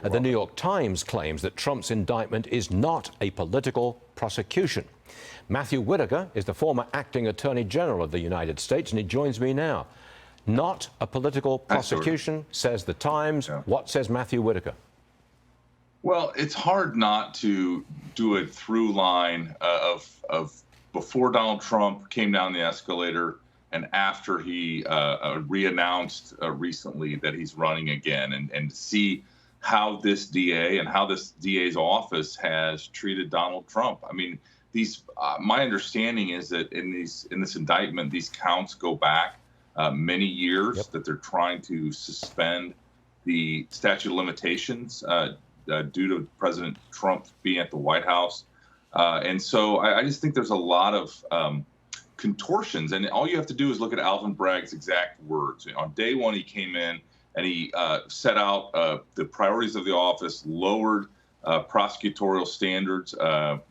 The New York Times claims that Trump's indictment is not a political prosecution. Matthew Whitaker is the former acting Attorney General of the United States, and he joins me now. Not a political prosecution, says the Times. Yeah. What says Matthew Whitaker? Well, it's hard not to do a through line of before Donald Trump came down the escalator and after he re-announced recently that he's running again, and see how this DA and how this DA's office has treated Donald Trump. I mean, my understanding is that in this indictment, these counts go back many years. Yep. That they're trying to suspend the statute of limitations due to President Trump being at the White House. And so I just think there's a lot of contortions. And all you have to do is look at Alvin Bragg's exact words. On day one, he came in and he set out the priorities of the office, lowered prosecutorial standards,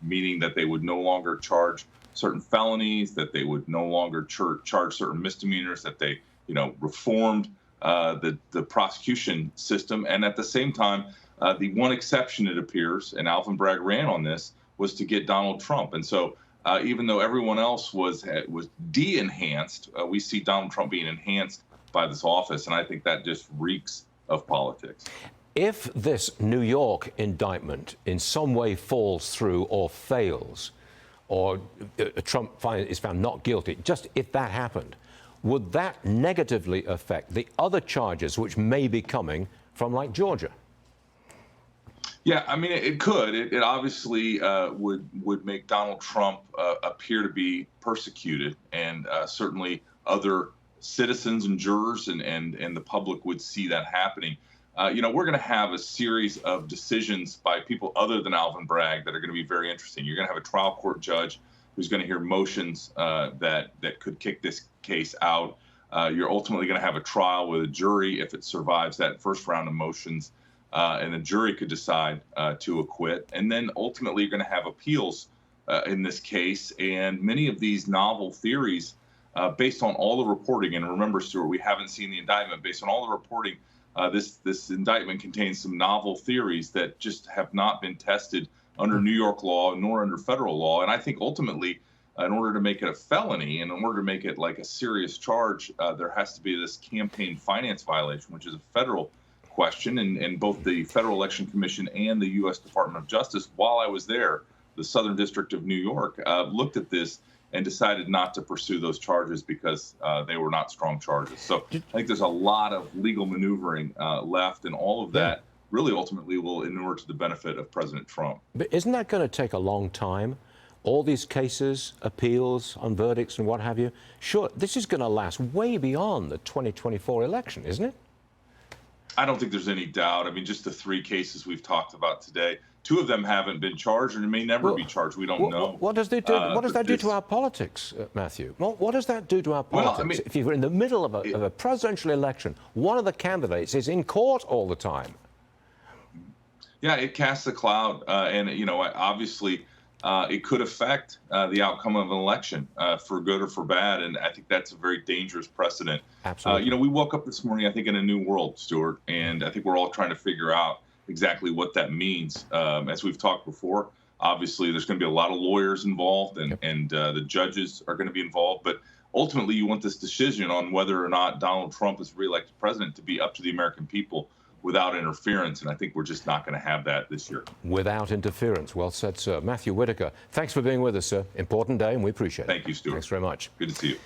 meaning that they would no longer charge certain felonies, that they would no longer charge certain misdemeanors, that they, reformed the prosecution system. And at the same time, the one exception, it appears, and Alvin Bragg ran on this, was to get Donald Trump. And so even though everyone else was de-enhanced, we see Donald Trump being enhanced by this office. And I think that just reeks of politics. If this New York indictment in some way falls through or fails, or Trump is found not guilty, just if that happened, would that negatively affect the other charges which may be coming from, like, Georgia? Yeah, I mean, it could. It obviously would make Donald Trump appear to be persecuted, and certainly other citizens and jurors and the public would see that happening. We're going to have a series of decisions by people other than Alvin Bragg that are going to be very interesting. You're going to have a trial court judge who's going to hear motions that could kick this case out. You're ultimately going to have a trial with a jury if it survives that first round of motions. And the jury could decide to acquit. And then ultimately, you're going to have appeals in this case. And many of these novel theories, based on all the reporting, and remember, Stuart, we haven't seen the indictment. Based on all the reporting, this indictment contains some novel theories that just have not been tested under New York law nor under federal law. And I think ultimately, in order to make it a felony and in order to make it like a serious charge, there has to be this campaign finance violation, which is a federal question, and both the Federal Election Commission and the U.S. Department of Justice, while I was there, the Southern District of New York, looked at this and decided not to pursue those charges because they were not strong charges. So I think there's a lot of legal maneuvering left, and all of that really ultimately will inure to the benefit of President Trump. But isn't that going to take a long time? All these cases, appeals on verdicts and what have you? Sure, this is going to last way beyond the 2024 election, isn't it? I don't think there's any doubt. I mean, just the three cases we've talked about today, two of them haven't been charged and may never be charged. We don't know. What does that do? What does that do to our politics, Matthew? What does that do to our politics? Well, I mean, if you're in the middle of a presidential election, one of the candidates is in court all the time. Yeah, it casts a cloud, and obviously, it could affect the outcome of an election for good or for bad, and I think that's a very dangerous precedent. Absolutely. We woke up this morning, I think, in a new world, Stuart, and I think we're all trying to figure out exactly what that means. As we've talked before, obviously, there's going to be a lot of lawyers involved, and the judges are going to be involved, but ultimately, you want this decision on whether or not Donald Trump is reelected president to be up to the American people without interference, and I think we're just not going to have that this year. Without interference. Well said, sir. Matthew Whitaker, thanks for being with us, sir. Important day, and we appreciate it. Thank you, Stuart. Thanks very much. Good to see you.